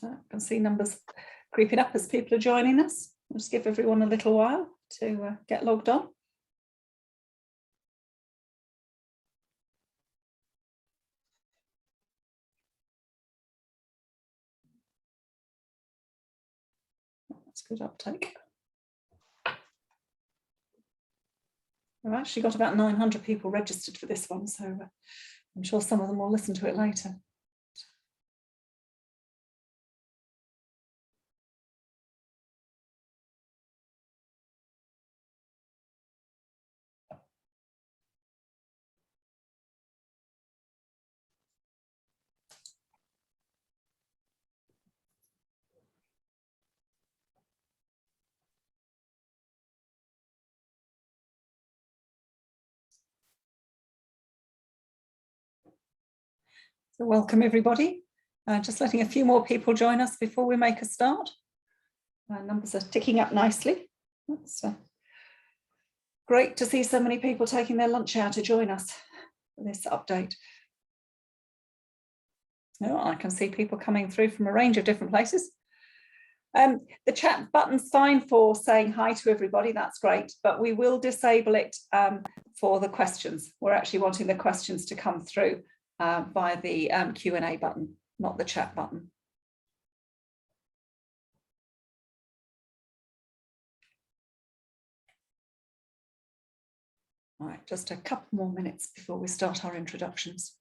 So I can see numbers creeping up as people are joining us. I'll just give everyone a little while to get logged on. That's good uptake. We've actually got about 900 people registered for this one, so I'm sure some of them will listen to it later. So welcome everybody. Just letting a few more people join us before we make a start. Numbers are ticking up nicely. That's great to see so many people taking their lunch hour to join us for this update. Oh, I can see people coming through from a range of different places. The chat button's fine for saying hi to everybody, that's great, but we will disable it for the questions. We're actually wanting the questions to come through via the Q&A button, not the chat button. All right, just a couple more minutes before we start our introductions.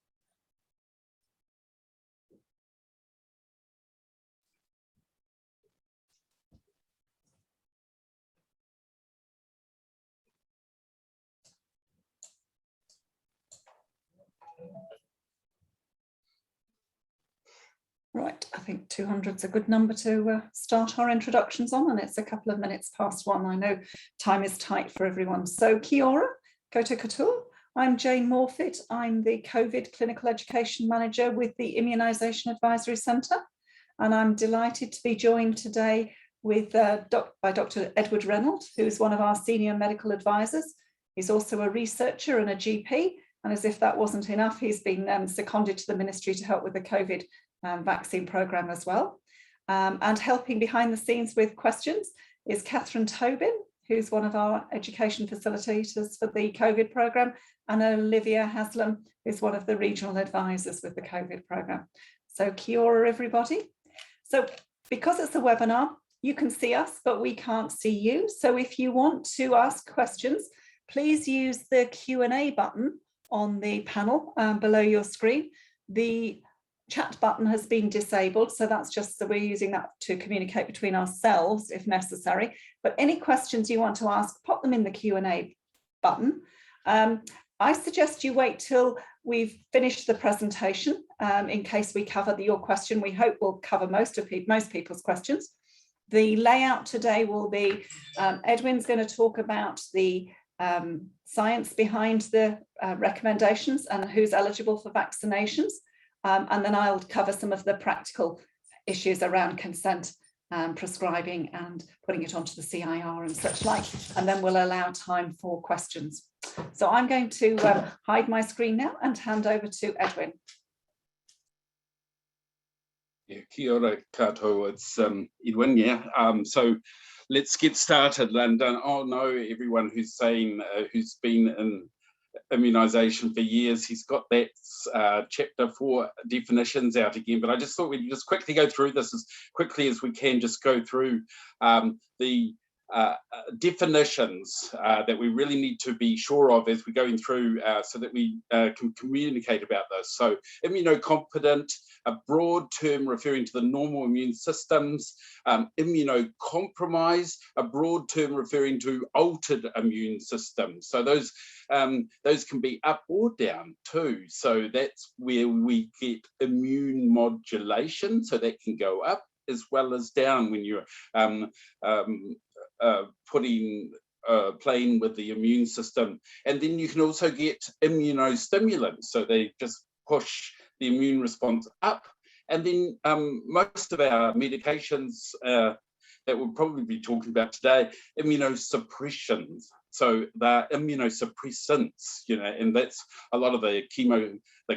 Right, I think 200's a good number to start our introductions on, and it's a couple of minutes past 1. I know time is tight for everyone. So kia ora, koutou katoa. I'm Jane Morfitt. I'm the COVID Clinical Education Manager with the Immunisation Advisory Centre, and I'm delighted to be joined today with by Dr. Edward Reynolds, who is one of our senior medical advisors. He's also a researcher and a GP, and as if that wasn't enough, he's been seconded to the Ministry to help with the COVID vaccine programme as well. And helping behind the scenes with questions is Catherine Tobin, who's one of our education facilitators for the COVID programme, and Olivia Haslam, who's one of the regional advisors with the COVID programme. So kia ora, everybody. So because it's a webinar, you can see us, but we can't see you. So if you want to ask questions, please use the Q&A button on the panel below your screen. The chat button has been disabled, so that's just so we're using that to communicate between ourselves if necessary. But any questions you want to ask, pop them in the Q&A button. I suggest you wait till we've finished the presentation in case we cover your question. We hope we'll cover most people's questions. The layout today will be Edwin's going to talk about the science behind the recommendations and who's eligible for vaccinations. And then I'll cover some of the practical issues around consent, prescribing and putting it onto the CIR and such like, and then we'll allow time for questions. So I'm going to hide my screen now and hand over to Edwin. Yeah, kia ora koutou, it's Edwin, yeah. So let's get started. And I'll know everyone who's saying, who's been in immunisation for years, he's got that chapter 4 definitions out again, but I just thought we'd just quickly go through this as quickly as we can, just go through the definitions that we really need to be sure of as we're going through so that we can communicate about this. So immunocompetent, a broad term referring to the normal immune systems. Immunocompromised, a broad term referring to altered immune systems. So those can be up or down too. So that's where we get immune modulation. So that can go up as well as down when you're playing with the immune system. And then you can also get immunostimulants. So they just push the immune response up. And then most of our medications that we'll probably be talking about today, immunosuppressions. So they're immunosuppressants, and that's a lot of the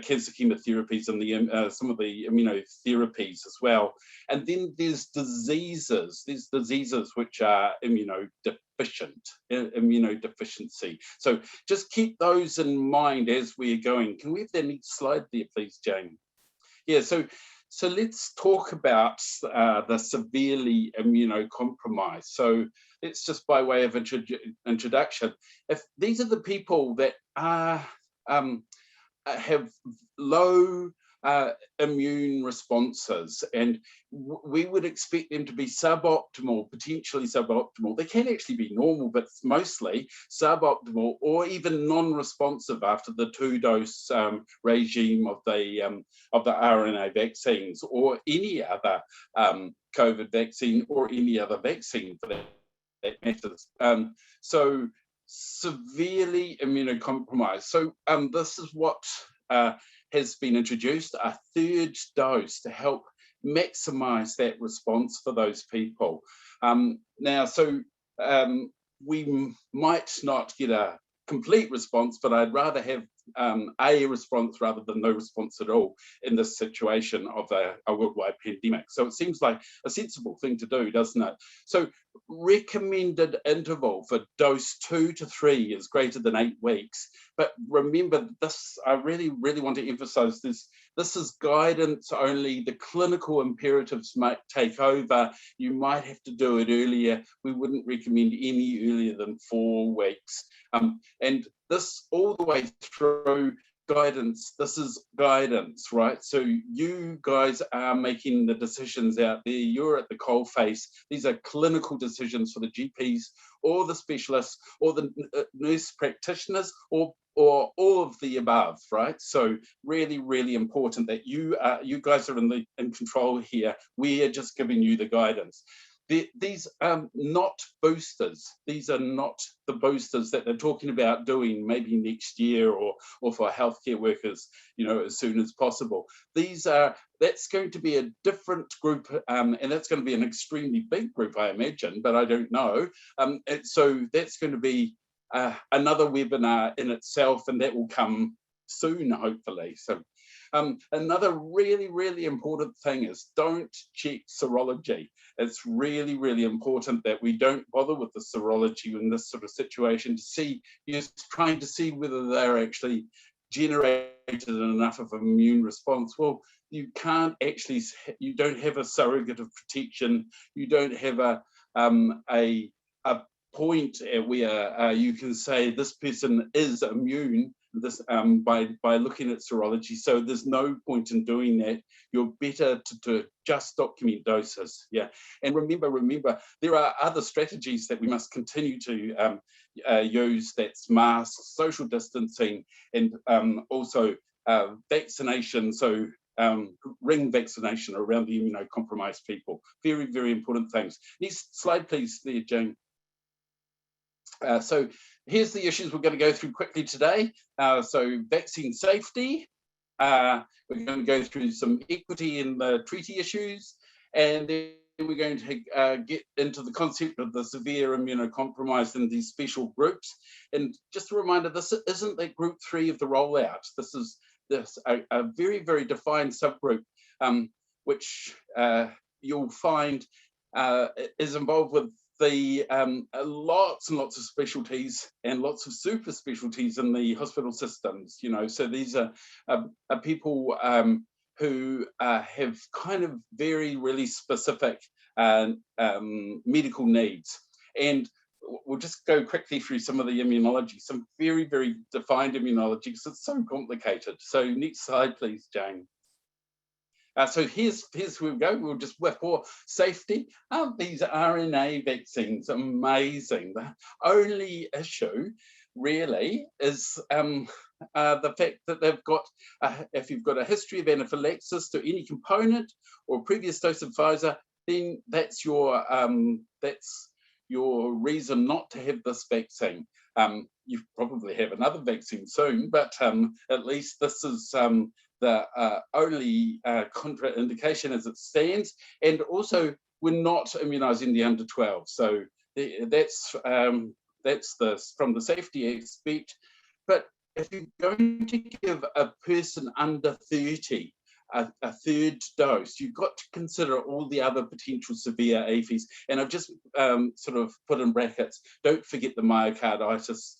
cancer chemotherapies and some of the immunotherapies as well. And then there's diseases. There's diseases which are immunodeficiency. So just keep those in mind as we're going. Can we have the next slide there, please, Jane? Yeah, so let's talk about the severely immunocompromised. So let's just, by way of introduction, if these are the people that have low immune responses, and we would expect them to be suboptimal, potentially suboptimal. They can actually be normal, but it's mostly suboptimal or even non-responsive after the 2-dose regime of the RNA vaccines or any other COVID vaccine or any other vaccine for that matter. So severely immunocompromised. So this is what has been introduced, a 3rd dose to help maximize that response for those people. Now, so we might not get a complete response, but I'd rather have a response rather than no response at all in this situation of a worldwide pandemic. So it seems like a sensible thing to do, doesn't it? So recommended interval for dose 2 to 3 is greater than 8 weeks. But remember this, I really, really want to emphasize this. This is guidance only. The clinical imperatives might take over. You might have to do it earlier. We wouldn't recommend any earlier than 4 weeks. And this all the way through guidance, this is guidance, right? So you guys are making the decisions out there. You're at the coalface. These are clinical decisions for the GPs or the specialists or the nurse practitioners or all of the above, right? So really, really important that you guys are in control here. We are just giving you the guidance. These are not boosters. These are not the boosters that they're talking about doing maybe next year or for healthcare workers, as soon as possible. That's going to be a different group, and that's going to be an extremely big group, I imagine, but I don't know. So that's going to be another webinar in itself, and that will come soon, hopefully. So another really, really important thing is don't check serology. It's really, really important that we don't bother with the serology in this sort of situation to see, you're trying to see whether they're actually generated enough of an immune response. Well, you can't actually, you don't have a surrogate of protection. You don't have a point where you can say this person is immune by looking at serology. So there's no point in doing that. You're better to just document doses. Yeah, and remember, there are other strategies that we must continue to use. That's masks, social distancing, and also vaccination. So ring vaccination around the immunocompromised people. Very, very important things. Next slide, please, there, Jane. So here's the issues we're going to go through quickly today. So vaccine safety, we're going to go through some equity in the treaty issues, and then we're going to get into the concept of the severe immunocompromised in these special groups. And just a reminder, this isn't like group 3 of the rollout. This is a very, very defined subgroup, which you'll find is involved with the lots and lots of specialties and lots of super specialties in the hospital systems. So these are people who have kind of very, really specific medical needs. And we'll just go quickly through some of the immunology, some very, very defined immunology, because it's so complicated. So next slide, please, Jane. So here's where we go. We'll just whip for safety. These RNA vaccines, amazing. The only issue really is the fact that they've got, if you've got a history of anaphylaxis to any component or previous dose of Pfizer, then that's your reason not to have this vaccine. You probably have another vaccine soon, but at least this is the only contraindication as it stands. And also, we're not immunising the under 12. So that's that's from the safety aspect. But if you're going to give a person under 30 a third dose, you've got to consider all the other potential severe APHEs. And I've just sort of put in brackets, don't forget the myocarditis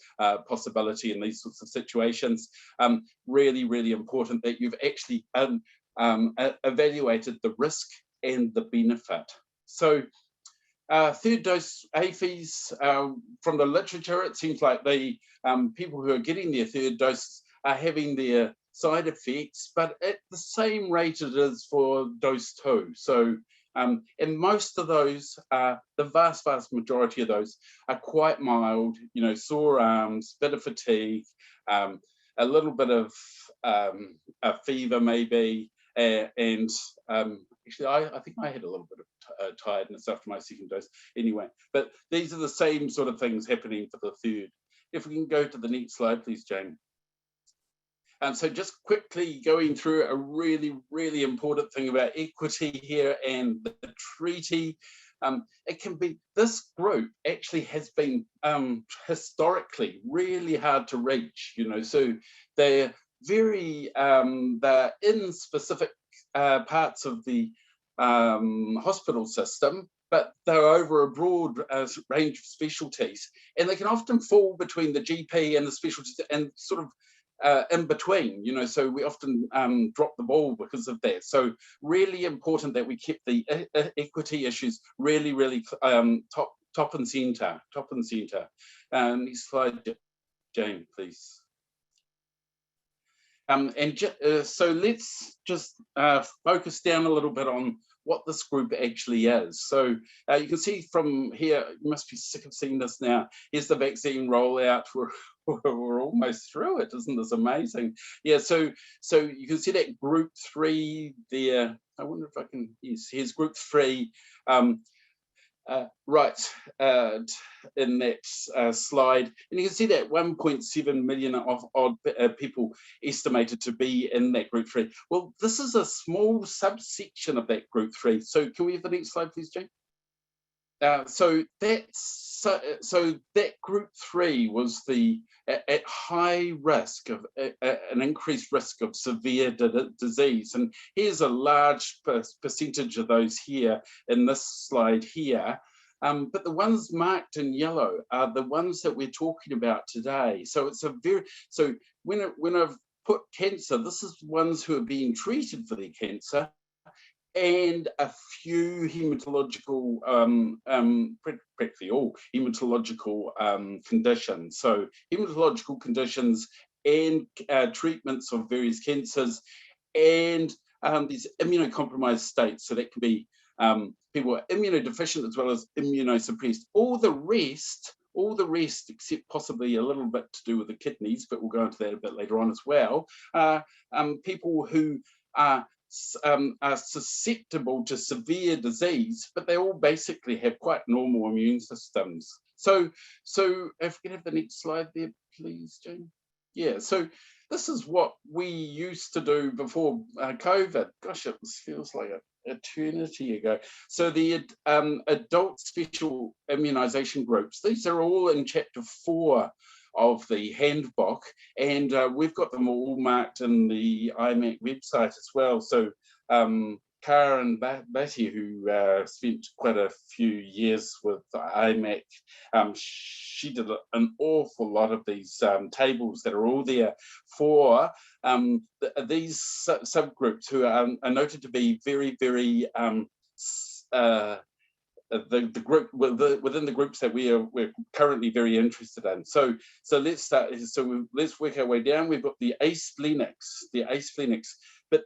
possibility in these sorts of situations. Really, really important that you've actually evaluated the risk and the benefit. So third dose APHEs, from the literature, it seems like the people who are getting their third dose are having their side effects, but at the same rate it is for dose 2. So, and most of those, the vast majority of those are quite mild, you know, sore arms, bit of fatigue, a little bit of a fever maybe, and actually I think I had a little bit of tiredness after my second dose anyway, but these are the same sort of things happening for the third. If we can go to the next slide, please, Jane. So just quickly going through a really, really important thing about equity here and the treaty. It can be, this group actually has been historically really hard to reach, you know, so they're very, they're in specific parts of the hospital system, but they're over a broad range of specialties, and they can often fall between the GP and the specialties and sort of in between, you know, so we often drop the ball because of that. So really important that we keep the equity issues really, really top and center. Next slide, Jane, please. So let's just focus down a little bit on what this group actually is. So you can see from here, you must be sick of seeing this now. Here's the vaccine rollout. We're almost through it. Isn't this amazing? Yeah, so you can see that group 3 there. I wonder if I can, yes, here's group 3. Right in that slide, and you can see that 1.7 million of odd people estimated to be in that group 3. Well, this is a small subsection of that group 3. So can we have the next slide, please, Jane? So that group 3 was at high risk of an increased risk of severe disease, and here's a large percentage of those here in this slide here. But the ones marked in yellow are the ones that we're talking about today. So it's so when I've put cancer, this is ones who are being treated for their cancer, and a few hematological, practically all hematological conditions. So hematological conditions and treatments of various cancers, and these immunocompromised states. So that can be people who are immunodeficient as well as immunosuppressed. All the rest, except possibly a little bit to do with the kidneys, but we'll go into that a bit later on as well, people who are susceptible to severe disease, but they all basically have quite normal immune systems. So if we can have the next slide there, please, Jane. Yeah, so this is what we used to do before COVID. Gosh, it feels like an eternity ago. So the adult special immunization groups, these are all in chapter 4 of the handbook, and we've got them all marked in the IMAC website as well. So Karen Batty, who spent quite a few years with IMAC, she did an awful lot of these tables that are all there for these subgroups who are noted to be very, very the group within the groups that we're currently very interested in. So let's start. So let's work our way down. We've got the asplenics, but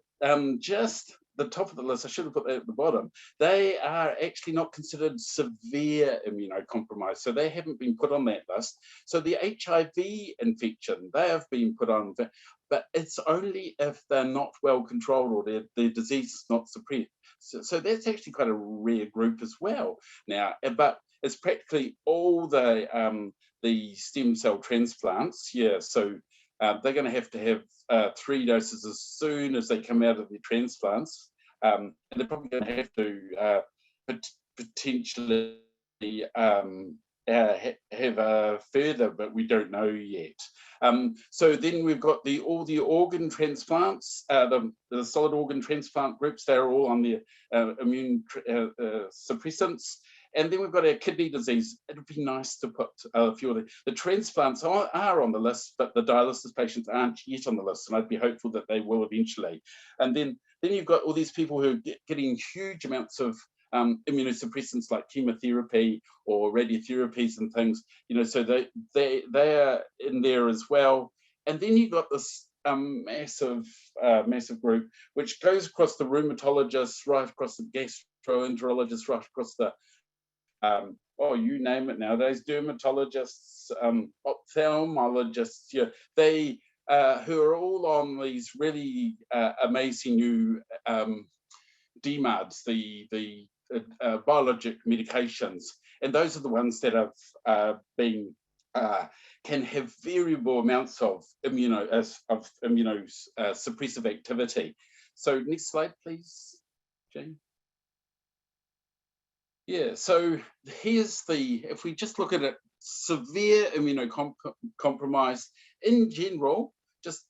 just the top of the list, I should have put that at the bottom. They are actually not considered severe immunocompromised, so they haven't been put on that list. So the HIV infection, they have been put on, but it's only if they're not well controlled or their disease is not suppressed. So that's actually quite a rare group as well now, but it's practically all the stem cell transplants. Yeah, so they're going to have 3 doses as soon as they come out of their transplants, and they're probably going to have to potentially have further, but we don't know yet. So then we've got all the organ transplants, the solid organ transplant groups. They're all on the immune suppressants. And then we've got our kidney disease. It'd be nice to put a few of the transplants are on the list, but the dialysis patients aren't yet on the list, and I'd be hopeful that they will eventually. And then you've got all these people who are getting huge amounts of immunosuppressants like chemotherapy or radiotherapies and things, so they are in there as well. And then you've got this massive group which goes across the rheumatologists, right across the gastroenterologists, right across the you name it nowadays, dermatologists, ophthalmologists, they who are all on these really amazing new DMARDs, the biologic medications, and those are the ones that have been can have variable amounts of immunosuppressive activity. So next slide, please, Jane. Yeah, so here's if we just look at it, severe immunocompromised in general, just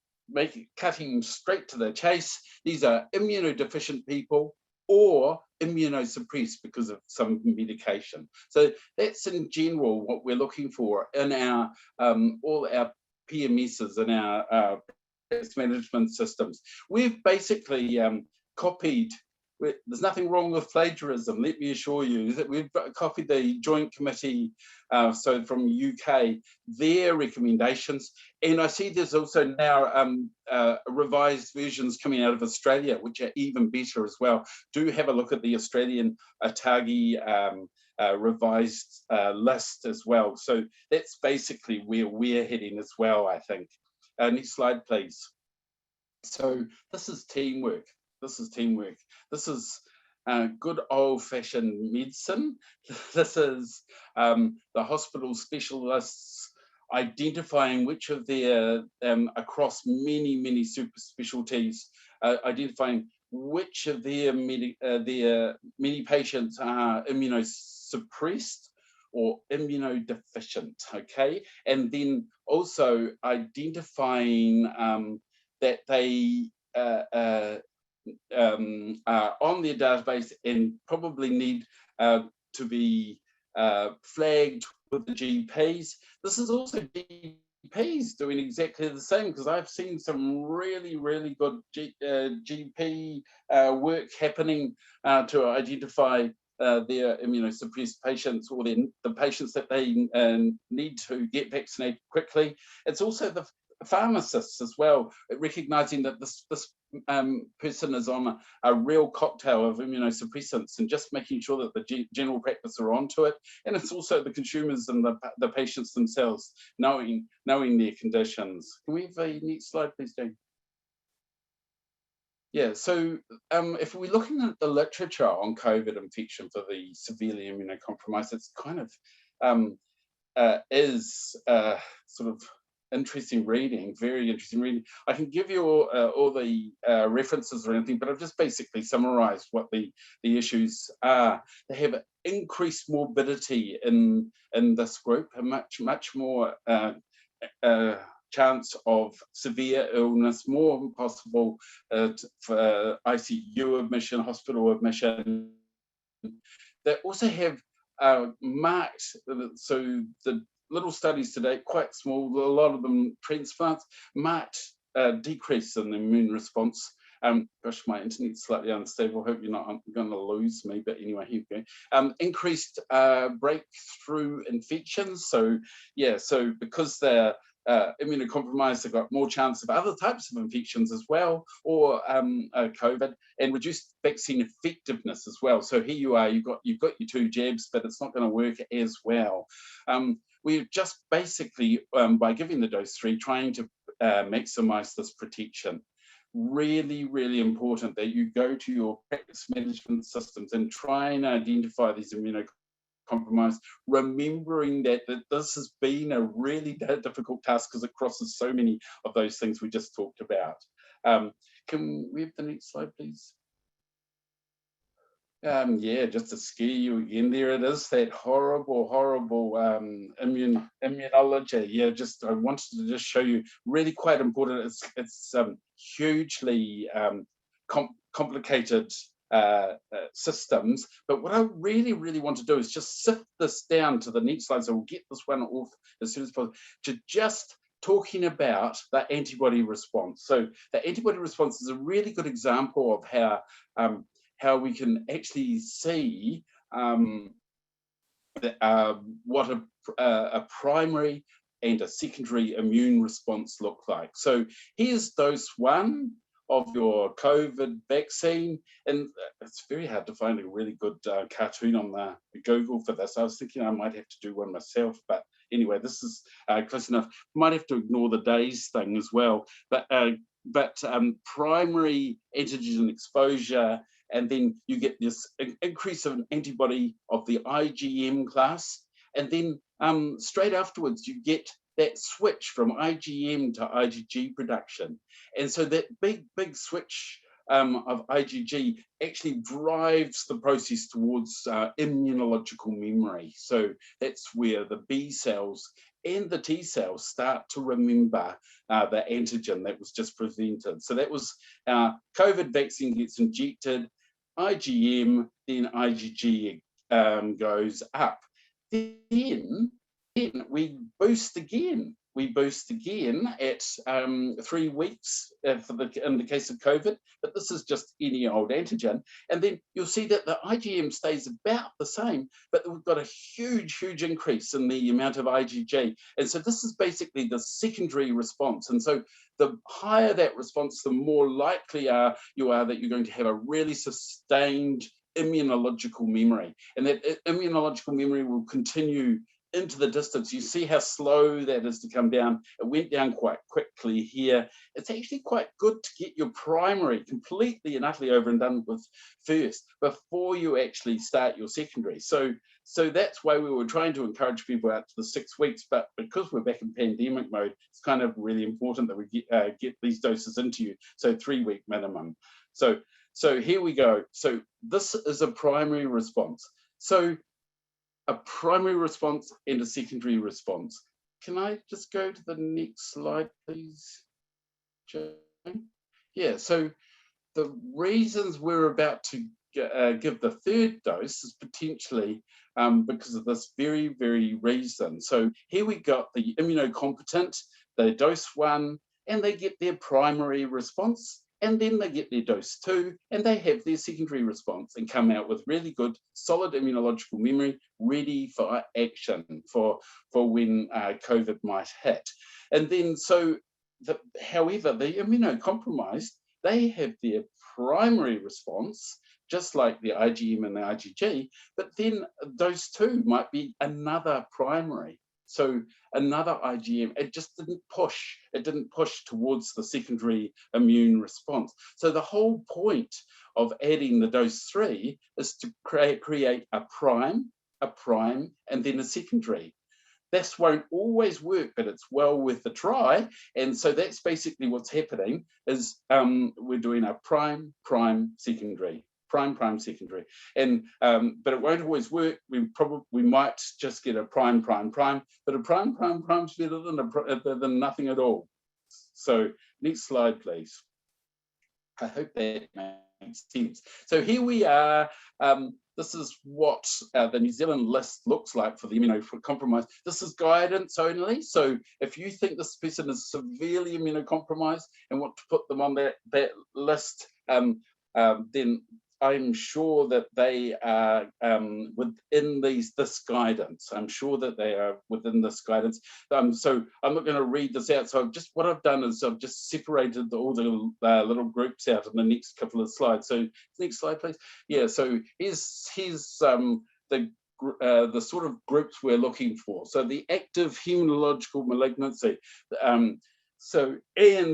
cutting straight to the chase, these are immunodeficient people or immunosuppressed because of some medication. So that's in general what we're looking for in our all our PMSs and our risk management systems. We've basically copied. There's nothing wrong with plagiarism, let me assure you, that we've copied the Joint Committee, so from UK, their recommendations. And I see there's also now revised versions coming out of Australia, which are even better as well. Do have a look at the Australian ATAGI revised list as well. So that's basically where we're heading as well, I think. Next slide, please. So this is teamwork. This is teamwork. This is good old-fashioned medicine. This is the hospital specialists identifying which of their, across many super specialties, identifying which of their many patients are immunosuppressed or immunodeficient, okay? And then also identifying that they are on their database and probably need to be flagged with the GPs. This is also GPs doing exactly the same, because I've seen some really good GP work happening to identify their immunosuppressed patients, or the patients that they need to get vaccinated quickly. It's also the pharmacists as well, recognizing that this person is on a real cocktail of immunosuppressants, and just making sure that the general practice are onto it. And it's also the consumers and the patients themselves knowing their conditions. Can we have a next slide, please, Jane? Yeah, so if we're looking at the literature on COVID infection for the severely immunocompromised, it's kind of is sort of interesting reading, very interesting reading. I can give you all the references or anything, but I've just basically summarized what the issues are. They have increased morbidity in this group, a much more chance of severe illness, more possible for ICU admission, hospital admission. They also have marked, so the little studies today, quite small, a lot of them transplants, marked decrease in the immune response. Gosh, my internet's slightly unstable. Hope you're not going to lose me, but anyway, here we go. Increased breakthrough infections. So yeah, so because they're immunocompromised, they've got more chance of other types of infections as well, or COVID, and reduced vaccine effectiveness as well. So here you are, you've got your 2 jabs, but it's not going to work as well. We're just basically, by giving the dose 3, trying to maximize this protection. Really important that you go to your practice management systems and try and identify these immunocompromised, remembering that this has been a really difficult task because it crosses so many of those things we just talked about. Can we have the next slide, please? Yeah, just to scare you again, there it is, that horrible Immunology. Yeah, I wanted to just show you, really quite important. It's hugely complicated systems, but what I really want to do is just sift this down to the next slide, so we'll get this one off as soon as possible, to just talking about the antibody response. So the antibody response is a really good example of how we can actually see what a primary and a secondary immune response look like. So here's dose 1 of your COVID vaccine, and it's very hard to find a really good cartoon on the Google for this. I was thinking I might have to do one myself, but anyway, this is close enough. Might have to ignore the days thing as well, but primary antigen exposure, and then you get this increase of an antibody of the IgM class, and then straight afterwards you get that switch from IgM to IgG production. And so that big switch of IgG actually drives the process towards immunological memory. So that's where the B cells and the T cells start to remember the antigen that was just presented. So that was COVID vaccine gets injected, IgM, then IgG goes up. Then we boost again. We boost again at 3 weeks in the case of COVID, but this is just any old antigen. And then you'll see that the IgM stays about the same, but we've got a huge increase in the amount of IgG. And so this is basically the secondary response. And so the higher that response, the more likely you are that you're going to have a really sustained immunological memory. And that immunological memory will continue into the distance. You see how slow that is to come down. It went down quite quickly here. It's actually quite good to get your primary completely and utterly over and done with first before you actually start your secondary. So that's why we were trying to encourage people out to the 6 weeks, but because we're back in pandemic mode, it's kind of really important that we get these doses into you. So 3 week minimum. So here we go. So this is a primary response. So a primary response and a secondary response. Can I just go to the next slide, please, Jane? Yeah, so the reasons we're about to give the third dose is potentially because of this very reason. So here we got the immunocompetent, they dose 1, and they get their primary response, and then they get their dose 2, and they have their secondary response and come out with really good, solid immunological memory, ready for action for when COVID might hit. And then however, the immunocompromised, they have their primary response, just like the IgM and the IgG, but then those 2 might be another primary. So another IgM, it just didn't push towards the secondary immune response. So the whole point of adding the dose 3 is to create a prime, and then a secondary. This won't always work, but it's well worth a try. And so that's basically what's happening is we're doing a prime, secondary. Prime, secondary, and but it won't always work. We might just get a prime, but a prime's better than nothing at all. So next slide, please. I hope that makes sense. So here we are. This is what the New Zealand list looks like for the immunocompromised. This is guidance only. So if you think this person is severely immunocompromised and want to put them on that list, then I'm sure that they are within this guidance. I'm sure that they are within this guidance. So I'm not going to read this out. So what I've done is I've just separated all the little groups out in the next couple of slides. So next slide, please. Yeah. So here's the sort of groups we're looking for. So the active hematological malignancy. And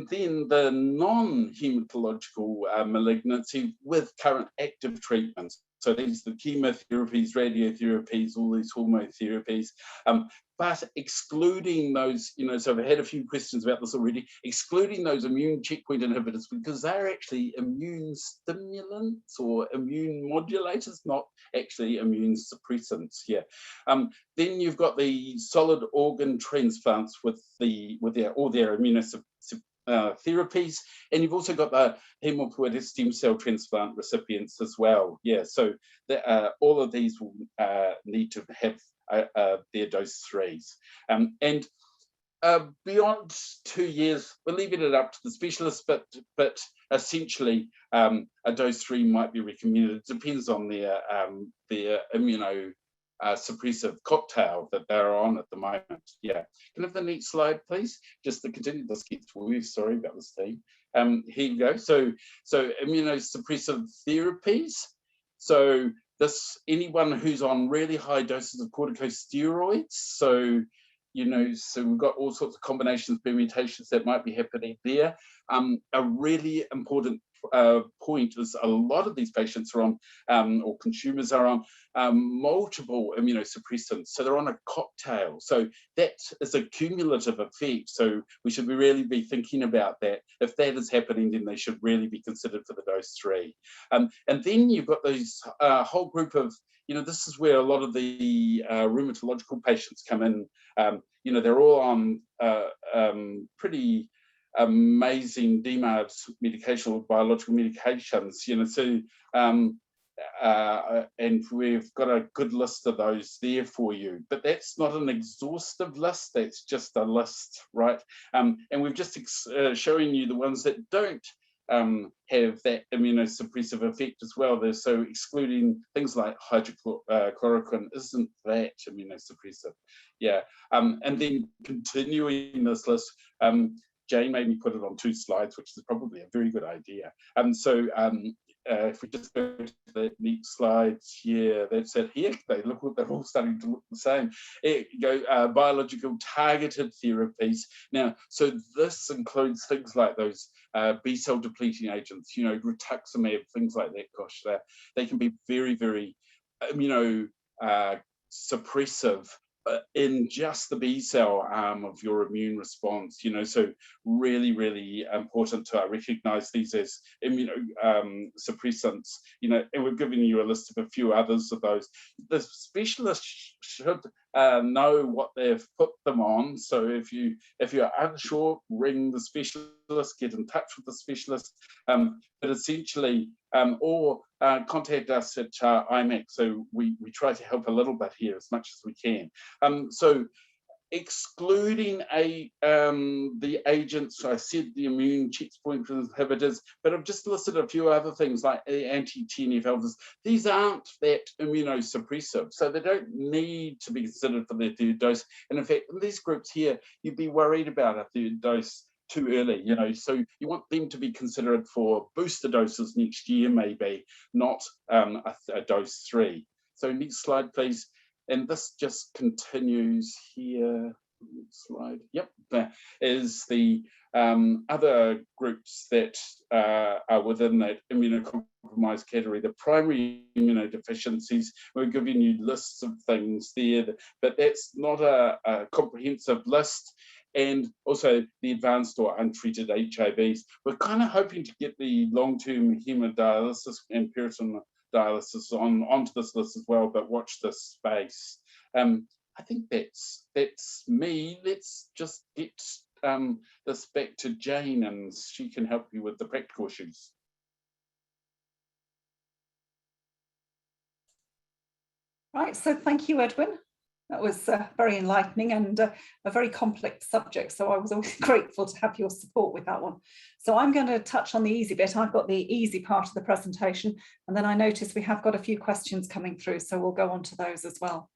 then the non-hematological malignancy with current active treatments. So these are the chemotherapies, radiotherapies, all these hormone therapies. But excluding those, so I've had a few questions about this already, excluding those immune checkpoint inhibitors, because they're actually immune stimulants or immune modulators, not actually immune suppressants. Yeah. Then you've got the solid organ transplants with all their immunosuppressive therapies, and you've also got the hematopoietic stem cell transplant recipients as well. Yeah, so all of these will need to have their dose 3s. And beyond 2 years, we're leaving it up to the specialist, but essentially a dose 3 might be recommended. It depends on their immunosuppressive cocktail that they're on at the moment. Yeah. Can I have the next slide, please? Just to continue, this gets weird, sorry about this thing. Here you go. So immunosuppressive therapies. So anyone who's on really high doses of corticosteroids. So we've got all sorts of combinations, permutations that might be happening there. A really important point is a lot of these patients are on, or consumers are on, multiple immunosuppressants. So they're on a cocktail. So that is a cumulative effect. So we should really be thinking about that. If that is happening, then they should really be considered for the dose 3. And then you've got these whole group of, this is where a lot of the rheumatological patients come in. They're all on pretty amazing DMARD medication or biological medications, and we've got a good list of those there for you, but that's not an exhaustive list, that's just a list, right? And we've just showing you the ones that don't have that immunosuppressive effect as well. So excluding things like hydrochloroquine isn't that immunosuppressive. Yeah. And then continuing this list, Jane made me put it on 2 slides, which is probably a very good idea. If we just go to the next slide, yeah, that's it here. They're all starting to look the same. Here you go, biological targeted therapies. Now, so this includes things like those B-cell depleting agents, rituximab, things like that. Gosh, they can be very, very suppressive in just the B cell arm of your immune response, so really, really important to recognize these as suppressants, and we've given you a list of a few others of those. The specialist should know what they've put them on. So if you're unsure, ring the specialist, get in touch with the specialist, but essentially, or contact us at IMAC. So we try to help a little bit here as much as we can. So excluding the agents, I said the immune checkpoint inhibitors, but I've just listed a few other things like the anti-TNF-alphas. These aren't that immunosuppressive, so they don't need to be considered for their 3rd dose. And in fact, in these groups here, you'd be worried about a 3rd dose too early, so you want them to be considered for booster doses next year, maybe, not a dose 3. So next slide, please. And this just continues here. Next slide. Yep, there is the other groups that are within that immunocompromised category, the primary immunodeficiencies. We're giving you lists of things there, but that's not a comprehensive list. And also the advanced or untreated HIVs. We're kind of hoping to get the long-term hemodialysis and peritoneal dialysis onto this list as well, but watch this space. I think that's me. Let's just get this back to Jane, and she can help you with the practical issues. Right, so thank you, Edwin. That was very enlightening and a very complex subject. So I was always grateful to have your support with that one. So I'm going to touch on the easy bit. I've got the easy part of the presentation, and then I notice we have got a few questions coming through, so we'll go on to those as well.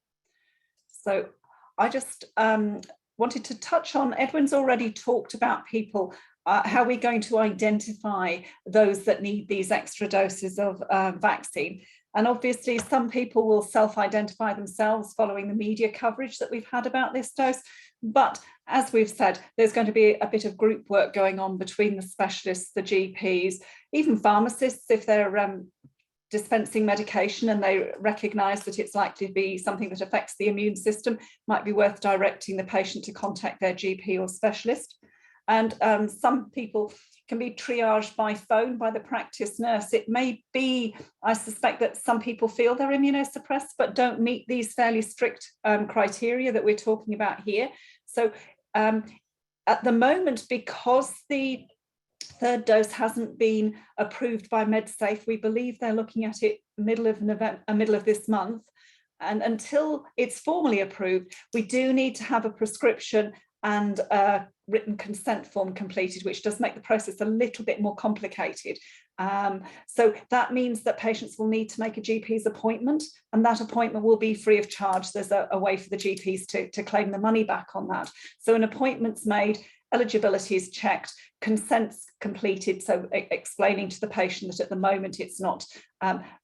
So I just wanted to touch on, Edwin's already talked about people, how we're going to identify those that need these extra doses of vaccine. And obviously, some people will self-identify themselves following the media coverage that we've had about this dose. But as we've said, there's going to be a bit of group work going on between the specialists, the GPs, even pharmacists, if they're dispensing medication and they recognise that it's likely to be something that affects the immune system, might be worth directing the patient to contact their GP or specialist. And some people can be triaged by phone by the practice nurse. It may be, I suspect, that some people feel they're immunosuppressed but don't meet these fairly strict criteria that we're talking about here. So at the moment, because the third dose hasn't been approved by MedSafe, we believe they're looking at it middle of this month. And until it's formally approved, we do need to have a prescription and a written consent form completed, which does make the process a little bit more complicated. So that means that patients will need to make a GP's appointment, and that appointment will be free of charge. There's a way for the GPs to claim the money back on that. So an appointment's made, eligibility is checked, consent's completed, so explaining to the patient that at the moment it's not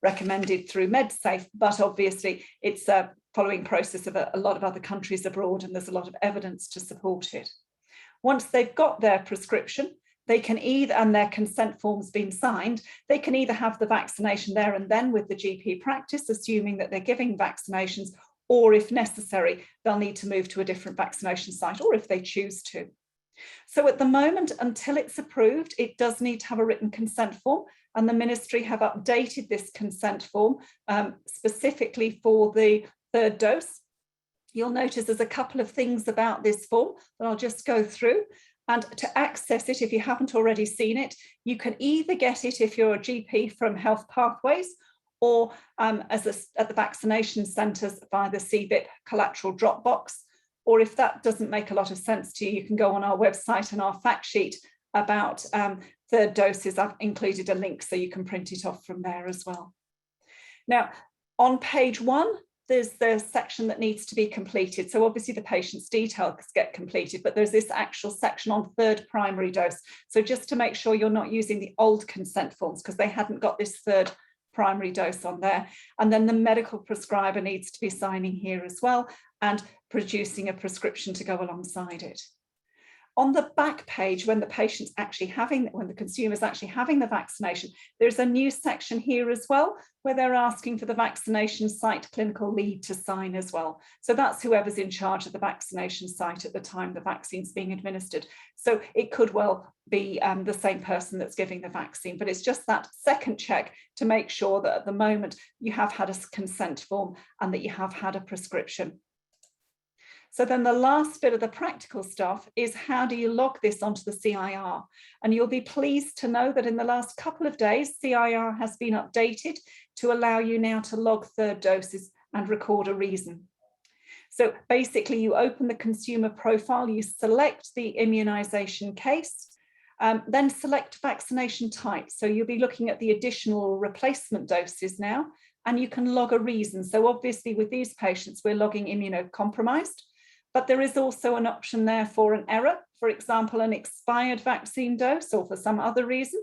recommended through MedSafe, but obviously it's a following process of a lot of other countries abroad, and there's a lot of evidence to support it. Once they've got their prescription, they can either, and their consent form's been signed, they can either have the vaccination there and then with the GP practice, assuming that they're giving vaccinations, or if necessary, they'll need to move to a different vaccination site, or if they choose to. So at the moment, until it's approved, it does need to have a written consent form, and the ministry have updated this consent form specifically for the third dose. You'll notice there's a couple of things about this form that I'll just go through. And to access it, if you haven't already seen it, you can either get it if you're a GP from Health Pathways, or at the vaccination centres via the CBIP collateral drop box. Or if that doesn't make a lot of sense to you, you can go on our website, and our fact sheet about third doses, I've included a link so you can print it off from there as well. Now, on page 1, there's the section that needs to be completed. So obviously the patient's details get completed, but there's this actual section on third primary dose. So just to make sure you're not using the old consent forms, because they hadn't got this third primary dose on there. And then the medical prescriber needs to be signing here as well and producing a prescription to go alongside it. On the back page, when the patient's actually when the consumer's actually having the vaccination, there's a new section here as well, where they're asking for the vaccination site clinical lead to sign as well. So that's whoever's in charge of the vaccination site at the time the vaccine's being administered. So it could well be the same person that's giving the vaccine, but it's just that second check to make sure that at the moment you have had a consent form and that you have had a prescription. So then the last bit of the practical stuff is, how do you log this onto the CIR? And you'll be pleased to know that in the last couple of days, CIR has been updated to allow you now to log third doses and record a reason. So basically you open the consumer profile, you select the immunization case, then select vaccination type. So you'll be looking at the additional replacement doses now, and you can log a reason. So obviously with these patients, we're logging immunocompromised. But there is also an option there for an error, for example, an expired vaccine dose or for some other reason.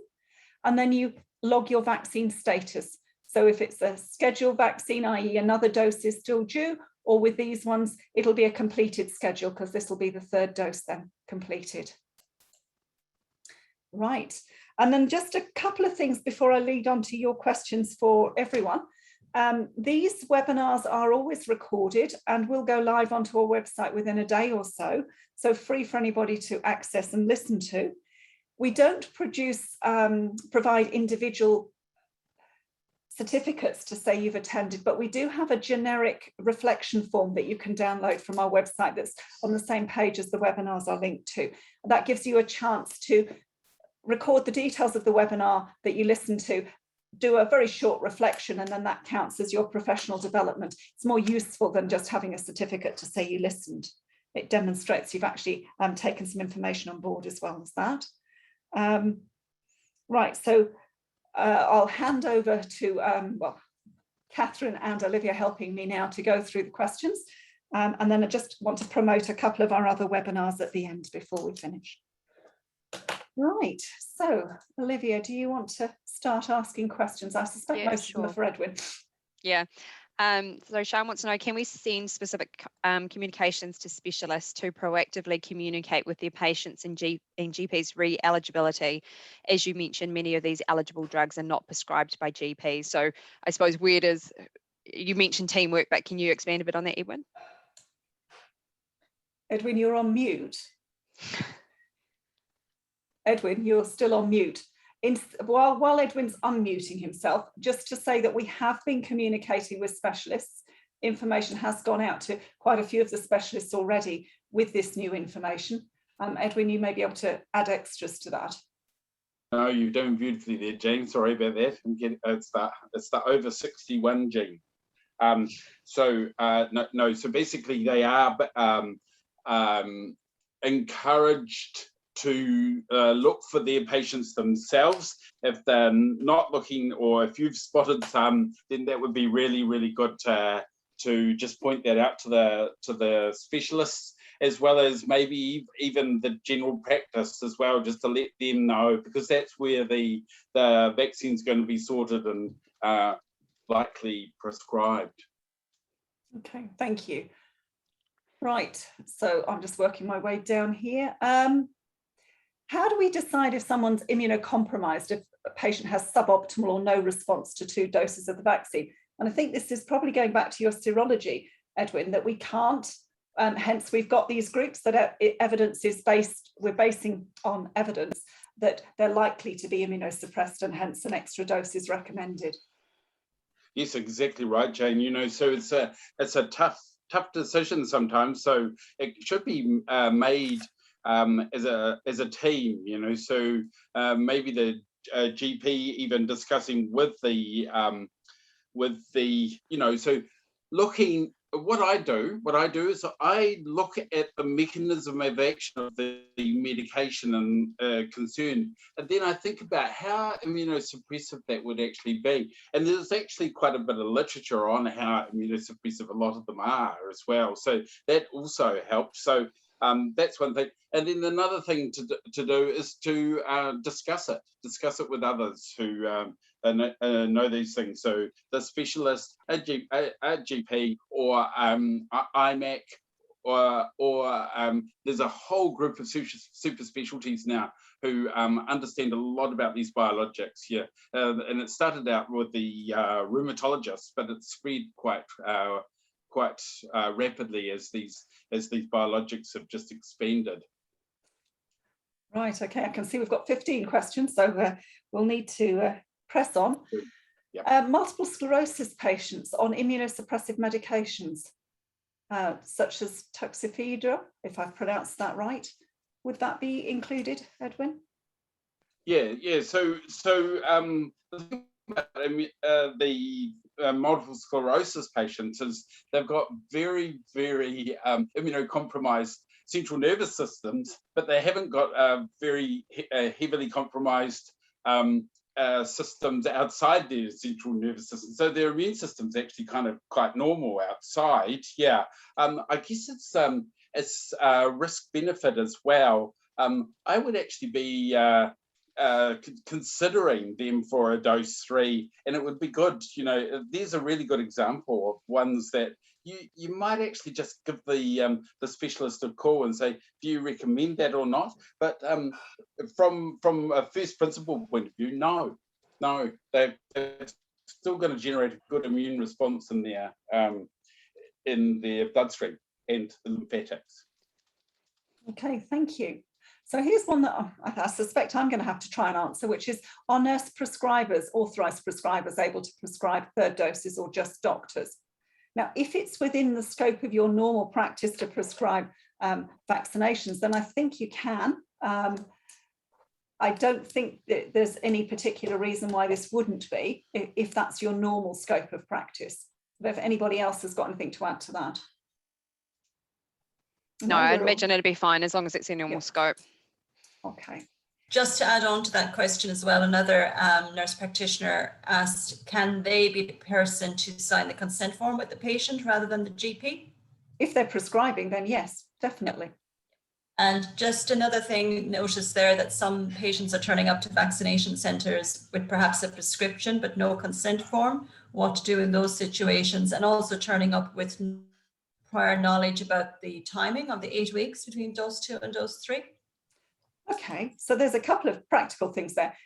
And then you log your vaccine status. So if it's a scheduled vaccine, i.e. another dose is still due, or with these ones, it'll be a completed schedule because this will be the third dose then completed. Right. And then just a couple of things before I lead on to your questions for everyone. These webinars are always recorded and will go live onto our website within a day or so, so free for anybody to access and listen to. We don't provide individual certificates to say you've attended, but we do have a generic reflection form that you can download from our website that's on the same page as the webinars are linked to. That gives you a chance to record the details of the webinar that you listen to, do a very short reflection, and then that counts as your professional development. It's more useful than just having a certificate to say you listened. It demonstrates you've actually taken some information on board as well as that. Right, so I'll hand over to, Catherine and Olivia helping me now to go through the questions. And then I just want to promote a couple of our other webinars at the end before we finish. Right, so Olivia, do you want to start asking questions? I suspect most of them are for Edwin. Yeah, So Sean wants to know, can we send specific communications to specialists to proactively communicate with their patients and GPs re-eligibility? As you mentioned, many of these eligible drugs are not prescribed by GPs. So I suppose you mentioned teamwork, but can you expand a bit on that, Edwin? Edwin, you're on mute. Edwin, you're still on mute. While Edwin's unmuting himself, just to say that we have been communicating with specialists. Information has gone out to quite a few of the specialists already with this new information. Edwin, you may be able to add extras to that. No, you've done beautifully there, Jane. Sorry about that. It's the over 61 gene. So basically they are encouraged to look for their patients themselves. If they're not looking, or if you've spotted some, then that would be really, really good to just point that out to the specialists, as well as maybe even the general practice as well, just to let them know, because that's where the vaccine's going to be sorted and likely prescribed. Okay, thank you. Right, so I'm just working my way down here. How do we decide if someone's immunocompromised, if a patient has suboptimal or no response to 2 doses of the vaccine? And I think this is probably going back to your serology, Edwin, that we can't, hence we've got these groups that evidence is we're basing on evidence that they're likely to be immunosuppressed, and hence an extra dose is recommended. Yes, exactly right, Jane. You know, so it's a tough decision sometimes. So it should be made as a team. You know, so maybe the GP even discussing with the so looking. What I do is I look at the mechanism of action of the medication and concern, and then I think about how immunosuppressive that would actually be. And there's actually quite a bit of literature on how immunosuppressive a lot of them are as well. So that also helps. So that's one thing. And then another thing to do is to discuss it with others who know these things. So the specialist, a GP, or IMAC, or there's a whole group of super specialties now who understand a lot about these biologics. Yeah, and it started out with the rheumatologists, but it's spread quite rapidly as these biologics have just expanded. Right. Okay. I can see we've got 15 questions, so we'll need to press on. Yep. Multiple sclerosis patients on immunosuppressive medications, such as Tuxedo, if I've pronounced that right, would that be included, Edwin? Yeah. So the thing about the multiple sclerosis patients is they've got very, very immunocompromised central nervous systems, but they haven't got very heavily compromised systems outside their central nervous system. So their immune system's actually kind of quite normal outside. Yeah, I guess it's risk benefit as well. I would actually be considering them for a dose 3, and it would be good. You know, there's a really good example of ones that you might actually just give the specialist a call and say, do you recommend that or not? But from a first principle point of view, no, they're still going to generate a good immune response in their bloodstream and the lymphatics. Okay, thank you. So here's one that I suspect I'm going to have to try and answer, which is, are nurse prescribers, authorised prescribers, able to prescribe 3rd doses, or just doctors? Now, if it's within the scope of your normal practice to prescribe vaccinations, then I think you can. I don't think that there's any particular reason why this wouldn't be, if that's your normal scope of practice. But if anybody else has got anything to add to that. No, I'd imagine it'd be fine as long as it's in normal scope. Okay. Just to add on to that question as well, another nurse practitioner asked, can they be the person to sign the consent form with the patient rather than the GP? If they're prescribing, then yes, definitely. And just another thing, notice there that some patients are turning up to vaccination centres with perhaps a prescription but no consent form. What to do in those situations, and also turning up with prior knowledge about the timing of the 8 weeks between dose 2 and dose 3. Okay, so there's a couple of practical things there.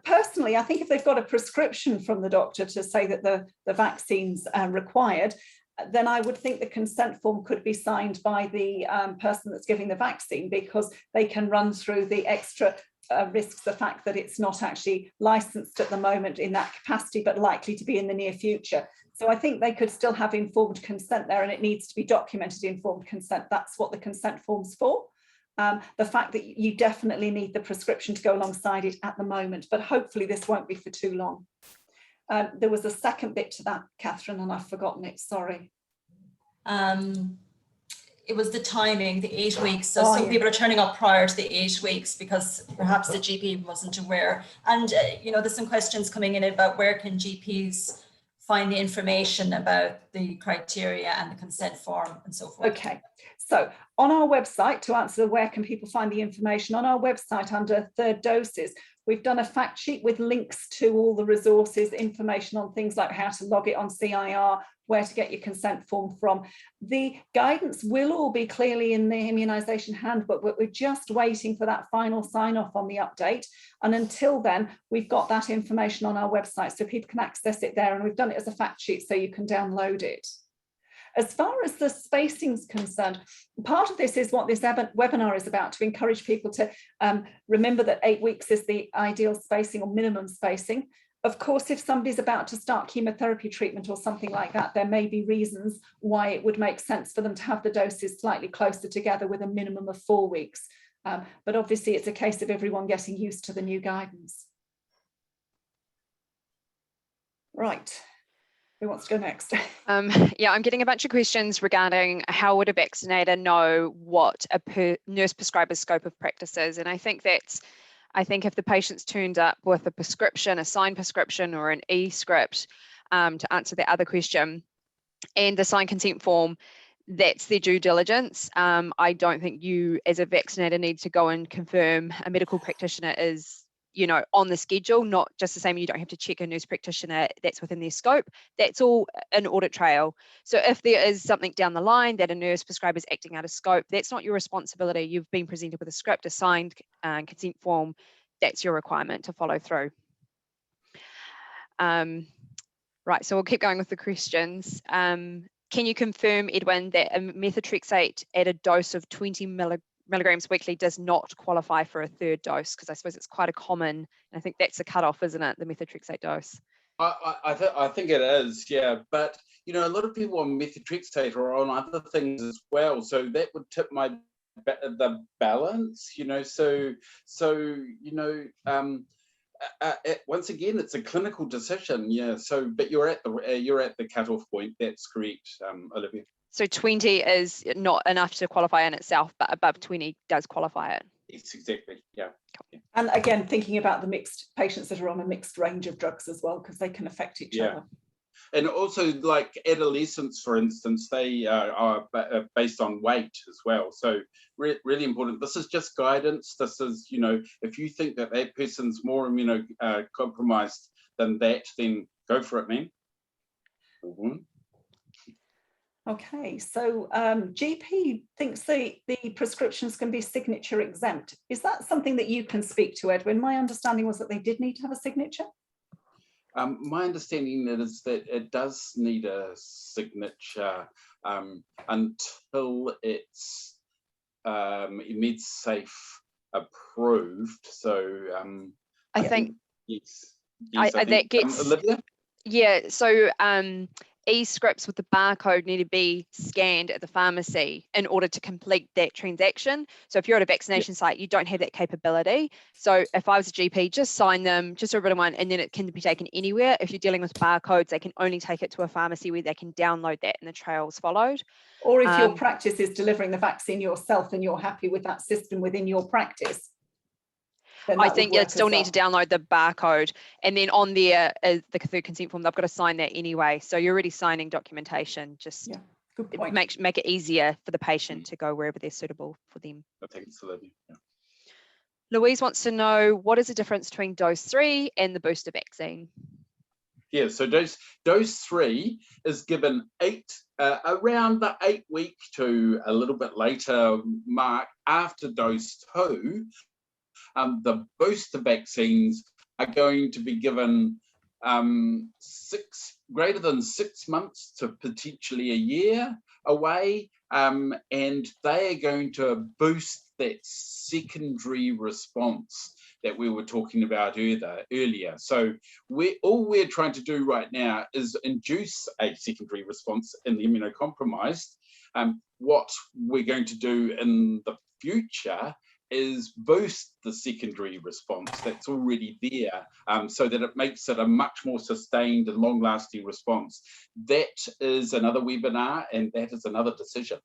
Personally, I think if they've got a prescription from the doctor to say that the vaccine's required, then I would think the consent form could be signed by the person that's giving the vaccine, because they can run through the extra risks, the fact that it's not actually licensed at the moment in that capacity, but likely to be in the near future. So I think they could still have informed consent there, and it needs to be documented informed consent. That's what the consent form's for. The fact that you definitely need the prescription to go alongside it at the moment, but hopefully this won't be for too long. There was a second bit to that, Catherine, and I've forgotten it, sorry. It was the timing, the 8 weeks. So some people are turning up prior to the 8 weeks because perhaps the GP wasn't aware. And, there's some questions coming in about where can GPs find the information about the criteria and the consent form and so forth. Okay, so on our website, to answer where can people find the information, on our website under third doses, we've done a fact sheet with links to all the resources, information on things like how to log it on CIR, where to get your consent form from. The guidance will all be clearly in the immunisation handbook, but we're just waiting for that final sign off on the update. And until then, we've got that information on our website so people can access it there. And we've done it as a fact sheet so you can download it. As far as the spacing is concerned, part of this is what this webinar is about, to encourage people to remember that 8 weeks is the ideal spacing or minimum spacing. Of course, if somebody's about to start chemotherapy treatment or something like that, there may be reasons why it would make sense for them to have the doses slightly closer together with a minimum of 4 weeks. But obviously, it's a case of everyone getting used to the new guidance. Right. Who wants to go next? Yeah, I'm getting a bunch of questions regarding how would a vaccinator know what a nurse prescriber's scope of practice is. And I think if the patient's turned up with a prescription, a signed prescription or an e-script, to answer the other question, and the signed consent form, that's their due diligence. I don't think you as a vaccinator need to go and confirm a medical practitioner is on the schedule, not just the same. You don't have to check a nurse practitioner that's within their scope. That's all an audit trail. So if there is something down the line that a nurse prescriber is acting out of scope, that's not your responsibility. You've been presented with a script, a signed consent form. That's your requirement to follow through. Right, so we'll keep going with the questions. Can you confirm, Edwin, that a methotrexate at a dose of 20 milligrams weekly does not qualify for a third dose? Because I suppose it's quite a common, and I think that's the cutoff, isn't it? The methotrexate dose. I think it is, yeah. But a lot of people on methotrexate are on other things as well, so that would tip the balance. Once again, it's a clinical decision, yeah. So, but you're at the cutoff point. That's correct, Olivia. So 20 is not enough to qualify in itself, but above 20 does qualify it. Yes, exactly, yeah. And again, thinking about the mixed patients that are on a mixed range of drugs as well, because they can affect each other. And also, like adolescents, for instance, they are based on weight as well. So really important. This is just guidance. This is, if you think that person's more immunocompromised than that, then go for it, man. Mm-hmm. Okay, so GP thinks the prescriptions can be signature exempt. Is that something that you can speak to, Edwin? My understanding was that they did need to have a signature. My understanding is that it does need a signature until it's MedSafe approved. So I think yes, that gets Olivia? Yeah. So e-scripts with the barcode need to be scanned at the pharmacy in order to complete that transaction. So if you're at a vaccination site, you don't have that capability. So if I was a GP, just sign them, just a written one, and then it can be taken anywhere. If you're dealing with barcodes, they can only take it to a pharmacy where they can download that and the trail's followed. Or if your practice is delivering the vaccine yourself and you're happy with that system within your practice, I think you still need to download the barcode, and then on there the third consent form, they've got to sign that anyway. So you're already signing documentation. Just Good point. make it easier for the patient to go wherever they're suitable for them. Thanks, Olivia. Yeah. Louise wants to know, what is the difference between dose 3 and the booster vaccine? Yeah, so dose 3 is given around the 8-week to a little bit later mark after dose 2. The booster vaccines are going to be given greater than 6 months to potentially a year away, and they are going to boost that secondary response that we were talking about earlier. So all we're trying to do right now is induce a secondary response in the immunocompromised. What we're going to do in the future is boost the secondary response that's already there, so that it makes it a much more sustained and long-lasting response. That is another webinar, and that is another decision.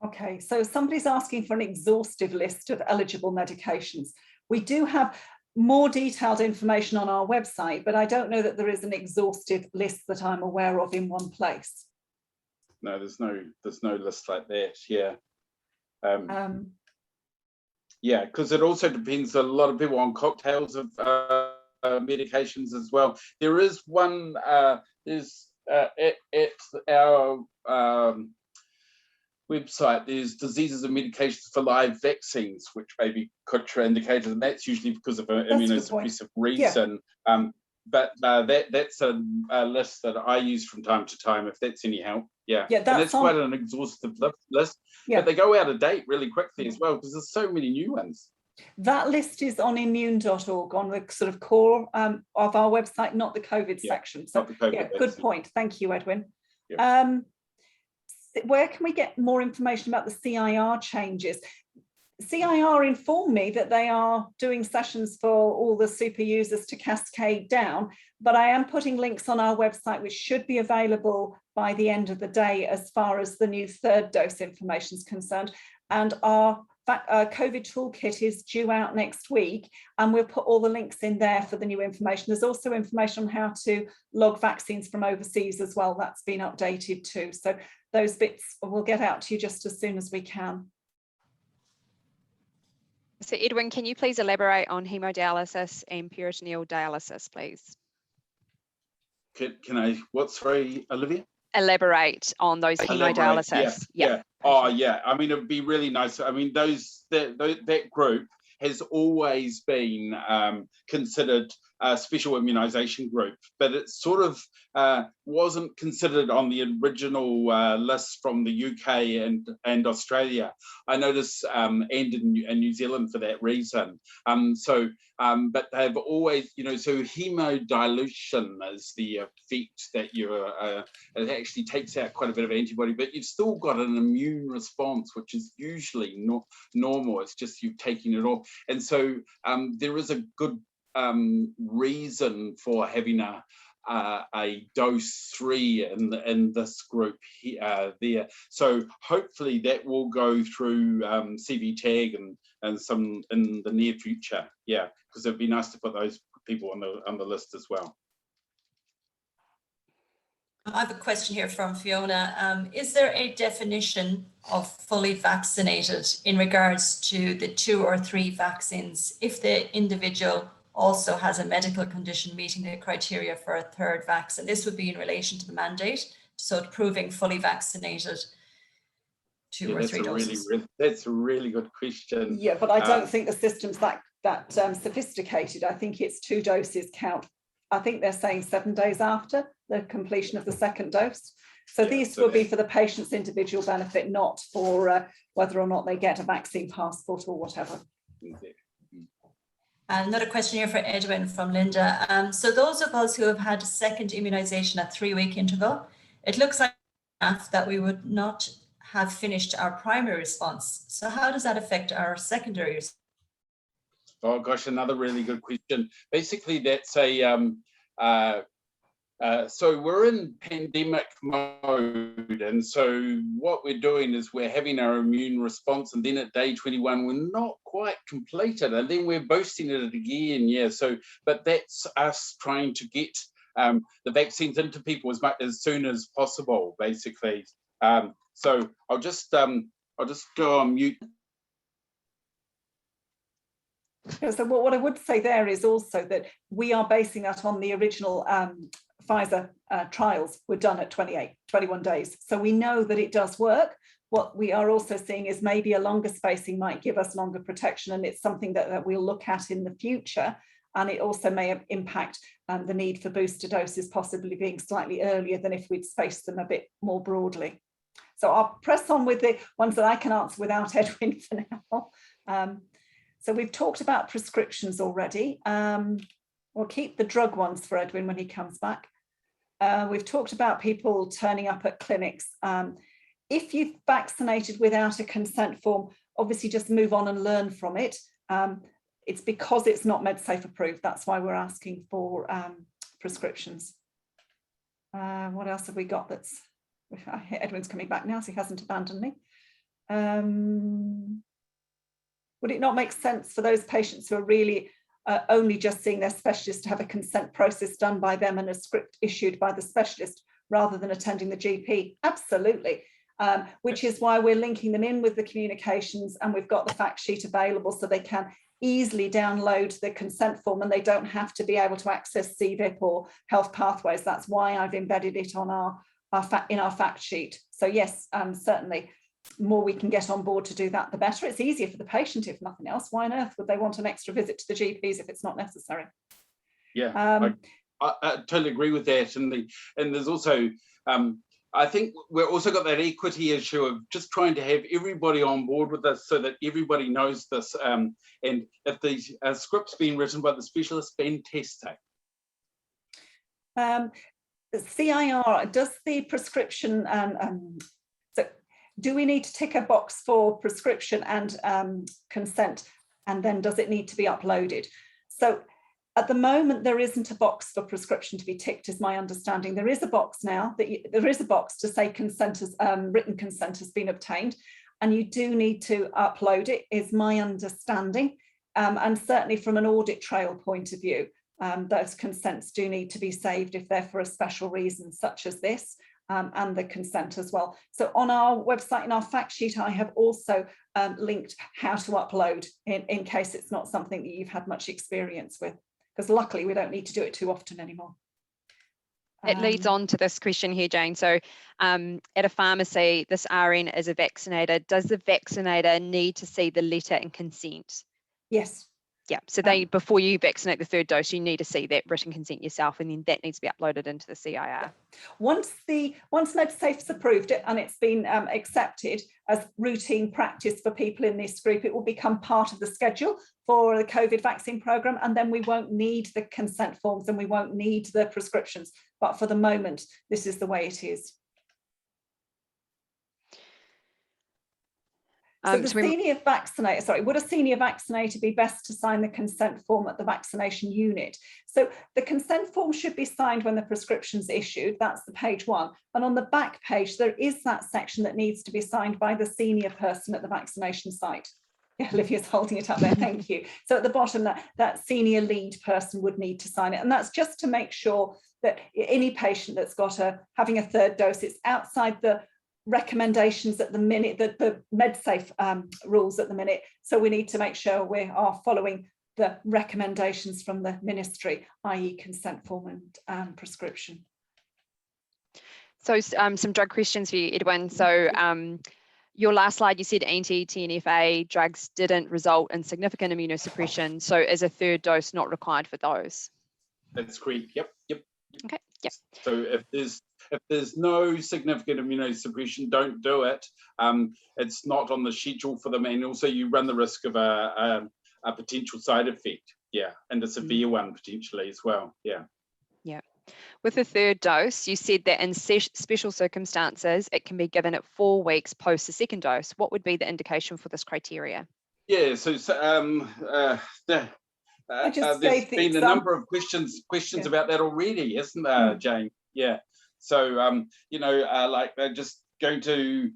Okay, so somebody's asking for an exhaustive list of eligible medications. We do have more detailed information on our website, but I don't know that there is an exhaustive list that I'm aware of in one place. No, there's no list like that. Yeah. Yeah, because it also depends a lot of people on cocktails of medications as well. There is one at our website, there's diseases and medications for live vaccines, which may be contraindicated, and that's usually because of an immunosuppressive reason. Yeah. But that's a list that I use from time to time, if that's any help. Yeah, and that's quite an exhaustive list. Yeah. But they go out of date really quickly as well, because there's so many new ones. That list is on immune.org, on the sort of core of our website, not the COVID section. So yeah, good point. Thank you, Edwin. Yeah. Where can we get more information about the CIR changes? CIR informed me that they are doing sessions for all the super users to cascade down, but I am putting links on our website which should be available by the end of the day as far as the new 3rd dose information is concerned. And our COVID toolkit is due out next week, and we'll put all the links in there for the new information. There's also information on how to log vaccines from overseas as well. That's been updated too. So those bits we'll get out to you just as soon as we can. So Edwin, can you please elaborate on hemodialysis and peritoneal dialysis, please? Can I, what's sorry, Olivia? Elaborate on those hemodialysis. Yeah. Oh, yeah. I mean, it would be really nice. I mean, that group has always been considered a special immunisation group, but it sort of wasn't considered on the original list from the UK and Australia. I notice, and in New Zealand for that reason. But they've always, so hemodilution is the effect that it actually takes out quite a bit of antibody, but you've still got an immune response, which is usually not normal. It's just you've taken it off. And so there is a good reason for having a dose 3 in this group there. So hopefully that will go through CVTAG and some in the near future. Yeah, because it'd be nice to put those people on the list as well. I have a question here from Fiona. Is there a definition of fully vaccinated in regards to the 2 or 3 vaccines if the individual also has a medical condition meeting the criteria for a 3rd vaccine? This would be in relation to the mandate, so proving fully vaccinated 2 or 3 doses. That's a really good question. Yeah, but I don't think the system's that sophisticated. I think it's 2 doses count. I think they're saying 7 days after the completion of the 2nd dose. So these will be for the patient's individual benefit, not for whether or not they get a vaccine passport or whatever. Another question here for Edwin from Linda. So those of us who have had a 2nd immunization at 3-week interval, it looks like that we would not have finished our primary response. So how does that affect our secondary response? Oh gosh, another really good question. Basically, that's so we're in pandemic mode, and so what we're doing is we're having our immune response, and then at day 21 we're not quite completed, and then we're boosting it again. Yeah, so but that's us trying to get the vaccines into people as soon as possible, basically. So I'll just go on mute. So what I would say there is also that we are basing that on the original Pfizer trials were done at 21 days. So we know that it does work. What we are also seeing is maybe a longer spacing might give us longer protection, and it's something that we'll look at in the future. And it also may impact the need for booster doses possibly being slightly earlier than if we'd spaced them a bit more broadly. So I'll press on with the ones that I can answer without Edwin for now. So we've talked about prescriptions already. We'll keep the drug ones for Edwin when he comes back. We've talked about people turning up at clinics. If you've vaccinated without a consent form, obviously just move on and learn from it. It's because it's not MedSafe approved. That's why we're asking for prescriptions. What else have we got that's, Edwin's coming back now, so he hasn't abandoned me. Would it not make sense for those patients who are really only just seeing their specialist to have a consent process done by them and a script issued by the specialist rather than attending the GP? Absolutely. Which is why we're linking them in with the communications, and we've got the fact sheet available so they can easily download the consent form and they don't have to be able to access CVIP or health pathways. That's why I've embedded it on our fact sheet. So yes, certainly more we can get on board to do that, the better. It's easier for the patient, if nothing else. Why on earth would they want an extra visit to the GPs if it's not necessary? Yeah, I totally agree with that. And there's also, I think we've also got that equity issue of just trying to have everybody on board with this so that everybody knows this. And if the script's been written by the specialist, fantastic. CIR, does the prescription, so do we need to tick a box for prescription and consent, and then does it need to be uploaded? So at the moment, there isn't a box for prescription to be ticked, is my understanding. There is a box now, there is a box to say consent has, written consent has been obtained, and you do need to upload it, is my understanding. And certainly from an audit trail point of view, those consents do need to be saved if they're for a special reason such as this, and the consent as well. So on our website, in our fact sheet, I have also linked how to upload in case it's not something that you've had much experience with, because luckily we don't need to do it too often anymore. It leads on to this question here, Jane. So at a pharmacy, this RN is a vaccinator. Does the vaccinator need to see the letter and consent? Yes. Yeah, so before you vaccinate the third dose, you need to see that written consent yourself, and then that needs to be uploaded into the CIR. Once MedSafe's approved it and it's been accepted as routine practice for people in this group, it will become part of the schedule for the COVID vaccine programme, and then we won't need the consent forms and we won't need the prescriptions. But for the moment, this is the way it is. So the senior vaccinator, sorry, would a senior vaccinator be best to sign the consent form at the vaccination unit? So the consent form should be signed when the prescription's issued. That's the page 1. And on the back page, there is that section that needs to be signed by the senior person at the vaccination site. Yeah, Olivia's holding it up there, thank you. So at the bottom, that senior lead person would need to sign it. And that's just to make sure that any patient that's got having a third dose, it's outside the recommendations at the minute, the MedSafe rules at the minute. So we need to make sure we are following the recommendations from the ministry, i.e. consent form and prescription. So some drug questions for you, Edwin. So your last slide, you said anti-TNFA drugs didn't result in significant immunosuppression. So is a third dose not required for those? That's correct. Yep. Okay. Yep. So if there's no significant immunosuppression, don't do it. It's not on the schedule for them, and also you run the risk of a potential side effect. Yeah, and a severe one potentially as well. Yeah. Yeah. With the third dose, you said that in special circumstances, it can be given at 4 weeks post the second dose. What would be the indication for this criteria? Yeah. So there's been a number of questions about that already, isn't there, Jane? Yeah. So you know, like they're just going to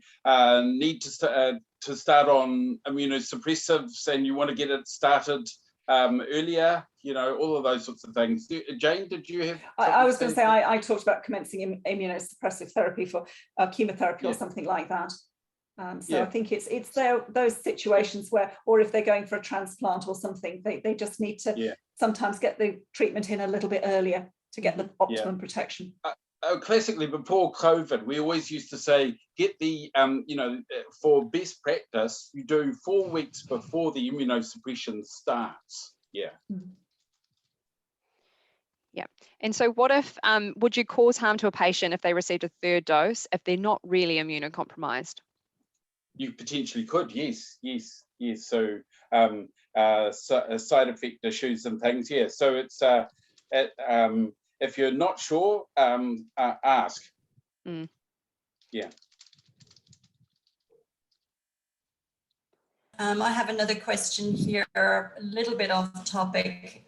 need to start on immunosuppressives, and you want to get it started earlier, all of those sorts of things. Jane, did you have? I was going to say, I talked about commencing immunosuppressive therapy for chemotherapy or something like that. So I think it's those situations where, or if they're going for a transplant or something, they just need to sometimes get the treatment in a little bit earlier to get the optimum protection. Classically, before COVID, we always used to say, get the, for best practice, you do 4 weeks before the immunosuppression starts. Yeah. Yeah. And so what if, would you cause harm to a patient if they received a 3rd dose if they're not really immunocompromised? You potentially could, yes. So, side effect issues and things, yeah. So it's, if you're not sure, ask. Yeah. I have another question here, a little bit off topic.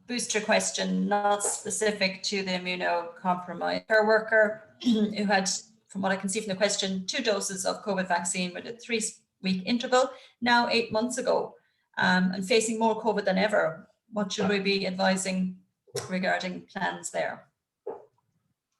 Booster question, not specific to the immunocompromised. Her worker who had, from what I can see from the question, 2 doses of COVID vaccine with a 3-week interval, now 8 months ago, and facing more COVID than ever. What should we be advising regarding plans there?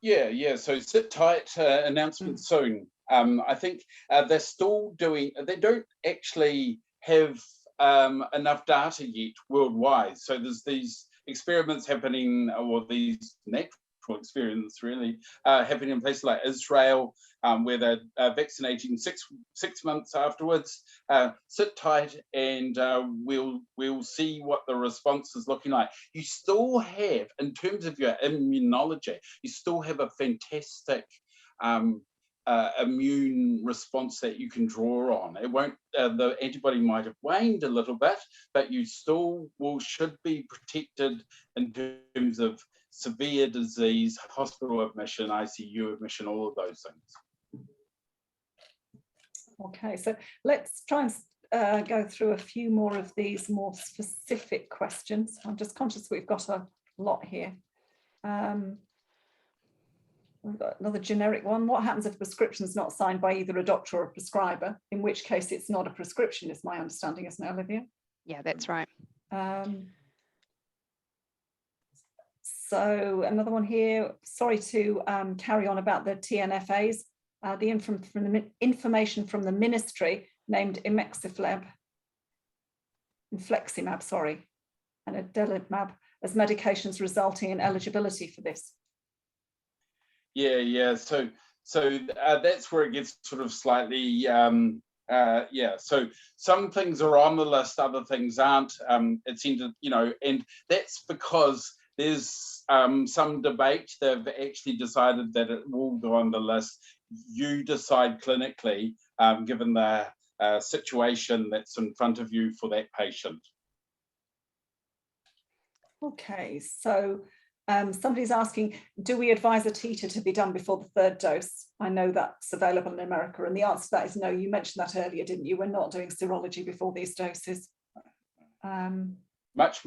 Yeah. So sit tight, announcement soon. I think they're still doing, they don't actually have enough data yet worldwide. So there's these experiments happening, or these natural experiments really happening in places like Israel, where they're vaccinating six months afterwards. Sit tight, and we'll see what the response is looking like. You still have, in terms of your immunology, you still have a fantastic immune response that you can draw on. It won't, the antibody might have waned a little bit, but you still should be protected in terms of severe disease, hospital admission, ICU admission, all of those things. Okay, so let's try and go through a few more of these more specific questions. I'm just conscious we've got a lot here. We've got another generic one. What happens if a prescription is not signed by either a doctor or a prescriber? In which case it's not a prescription, is my understanding, isn't it, Olivia? Yeah, that's right. So another one here, sorry to carry on about the TNFAs. The information from the ministry named infliximab, and adalimumab as medications resulting in eligibility for this. Yeah. So that's where it gets sort of slightly, So some things are on the list, other things aren't. It's ended, and that's because there's some debate. They've actually decided that it will go on the list. You decide clinically, given the situation that's in front of you for that patient. Okay, so somebody's asking, do we advise a titer to be done before the 3rd dose? I know that's available in America, and the answer to that is no. You mentioned that earlier, didn't you? We're not doing serology before these doses. Much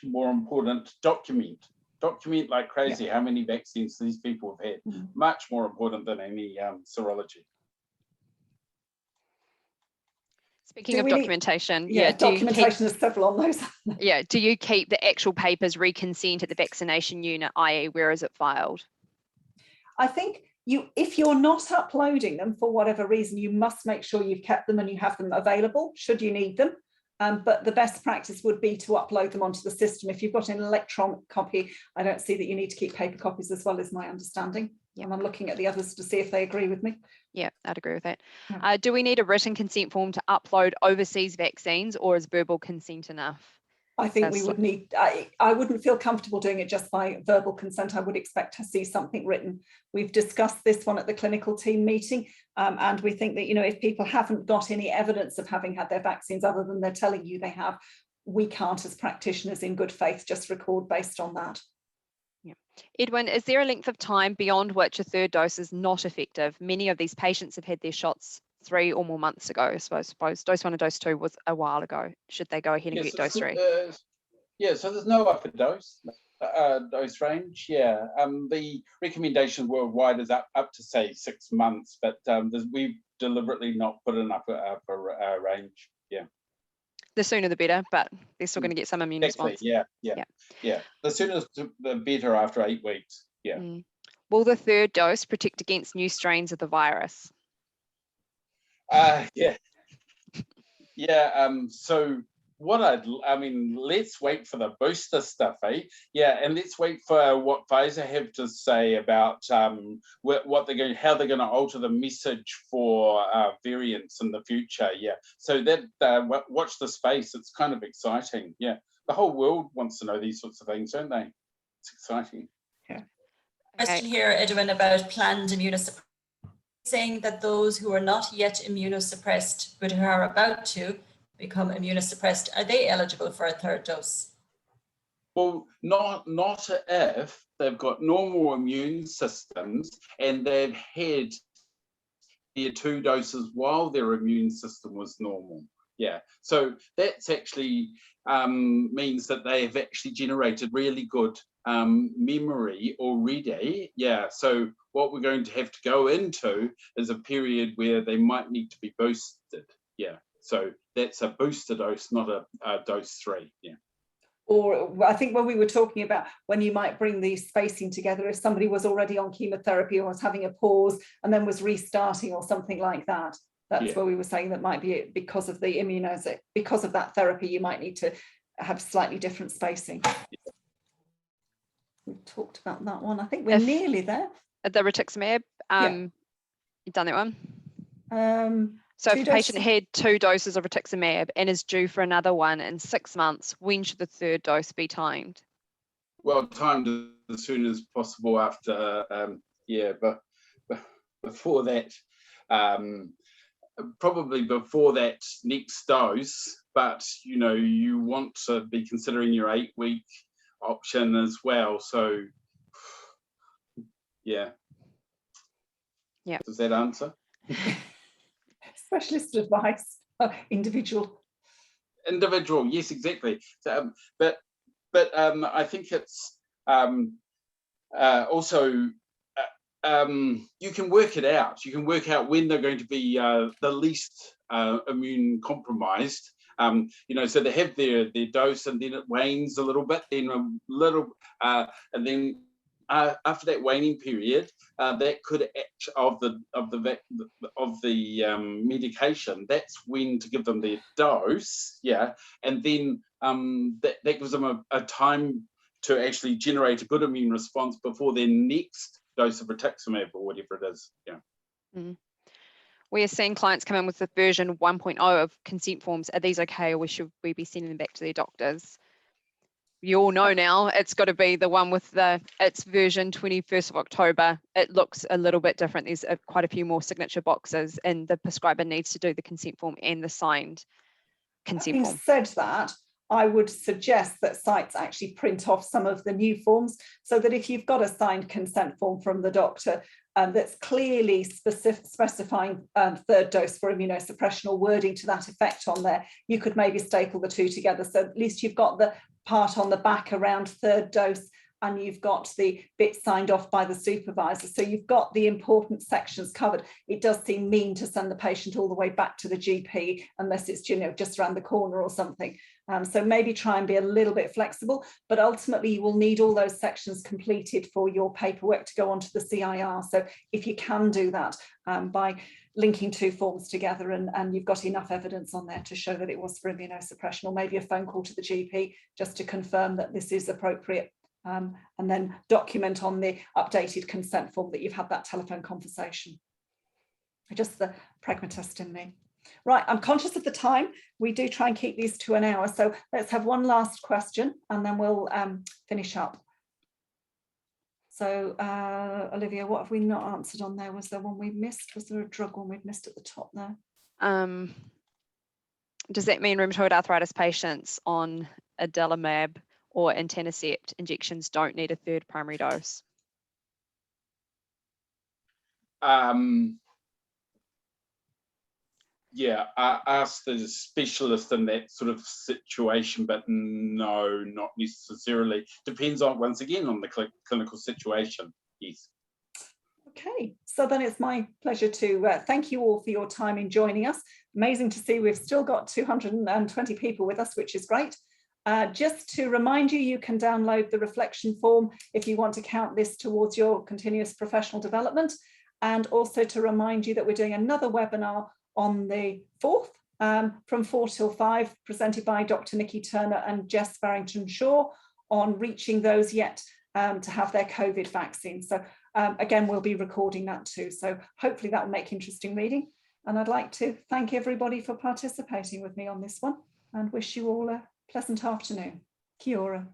more important, document like crazy how many vaccines these people have had. Much more important than any serology. Speaking of documentation, documentation is several on those. Do you keep the actual papers re-consent at the vaccination unit, i.e. where is it filed? I think if you're not uploading them for whatever reason, you must make sure you've kept them and you have them available should you need them. But the best practice would be to upload them onto the system. If you've got an electronic copy, I don't see that you need to keep paper copies as well, is my understanding. And I'm looking at the others to see if they agree with me. Yeah, I'd agree with that. Do we need a written consent form to upload overseas vaccines, or is verbal consent enough? I think we would need, I wouldn't feel comfortable doing it just by verbal consent. I would expect to see something written. We've discussed this one at the clinical team meeting, and we think that, if people haven't got any evidence of having had their vaccines other than they're telling you they have, we can't as practitioners in good faith just record based on that. Edwin, is there a length of time beyond which a 3rd dose is not effective? Many of these patients have had their shots 3 or more months ago. So I suppose dose 1 and dose 2 was a while ago. Should they go ahead and get dose 3? So there's no upper dose range. The recommendation worldwide is up to say 6 months, but we've deliberately not put an upper range. The sooner the better, but they're still going to get some immune response. Yeah. The sooner the better after 8 weeks. Yeah. Will the third dose protect against new strains of the virus? So let's wait for the booster stuff, eh? Yeah, and let's wait for what Pfizer have to say about what they're going, how they're going to alter the message for variants in the future. Yeah, so that watch the space. It's kind of exciting. Yeah, the whole world wants to know these sorts of things, don't they? It's exciting. Yeah. Question here, Edwin, about planned immunosuppression. Saying that those who are not yet immunosuppressed but who are about to become immunosuppressed, are they eligible for a third dose? Well, not if they've got normal immune systems and they've had their 2 doses while their immune system was normal. Yeah, so that's actually means that they have actually generated really good memory already. Yeah, so what we're going to have to go into is a period where they might need to be boosted. Yeah, so that's a booster dose, not a dose 3. Yeah. Or I think when we were talking about when you might bring the spacing together, if somebody was already on chemotherapy or was having a pause and then was restarting or something like that, that's where we were saying that might be it, because of the because of that therapy, you might need to have slightly different spacing. We've talked about that one. I think we're nearly there. The rituximab, you've done that one? So if a patient had 2 doses of rituximab and is due for another one in 6 months, when should the third dose be timed? Well, timed as soon as possible after, but before that, probably before that next dose, but you want to be considering your 8-week option as well. So, yeah. Does that answer? Specialist advice, individual. Yes, exactly. So, but I think it's also you can work it out. You can work out when they're going to be the least immune compromised. So they have their dose, and then it wanes a little bit, then a little, and then after that waning period, that could of the medication. That's when to give them their dose, and then that gives them a time to actually generate a good immune response before their next dose of rituximab or whatever it is. We are seeing clients come in with the version 1.0 of consent forms. Are these okay, or should we be sending them back to their doctors? You all know now it's got to be the one with it's version 21st of October. It looks a little bit different. There's quite a few more signature boxes, and the prescriber needs to do the consent form and the signed consent form. Having said that, I would suggest that sites actually print off some of the new forms, so that if you've got a signed consent form from the doctor that's clearly specifying third dose for immunosuppression or wording to that effect on there, you could maybe staple the 2 together. So at least you've got the part on the back around third dose, and you've got the bit signed off by the supervisor. So you've got the important sections covered. It does seem mean to send the patient all the way back to the GP unless it's just around the corner or something. So maybe try and be a little bit flexible, but ultimately you will need all those sections completed for your paperwork to go onto the CIR. So if you can do that by linking 2 forms together and you've got enough evidence on there to show that it was for immunosuppression, or maybe a phone call to the GP just to confirm that this is appropriate. And then document on the updated consent form that you've had that telephone conversation. Just the pragmatist in me. Right, I'm conscious of the time. We do try and keep these to an hour. So let's have one last question and then we'll finish up. So Olivia, what have we not answered on there? Was there one we missed? Was there a drug one we've missed at the top there? Does that mean rheumatoid arthritis patients on adalimumab or etanercept injections don't need a third primary dose? I asked the specialist in that sort of situation, but no, not necessarily. Depends on, once again, on the clinical situation. Yes. Okay, so then it's my pleasure to thank you all for your time in joining us. Amazing to see we've still got 220 people with us, which is great. Just to remind you, you can download the reflection form if you want to count this towards your continuous professional development. And also to remind you that we're doing another webinar on the 4th from 4 till 5, presented by Dr. Nikki Turner and Jess Barrington-Shaw on reaching those yet to have their COVID vaccine. So again, we'll be recording that too. So hopefully that will make interesting reading. And I'd like to thank everybody for participating with me on this one and wish you all a pleasant afternoon. Kia ora.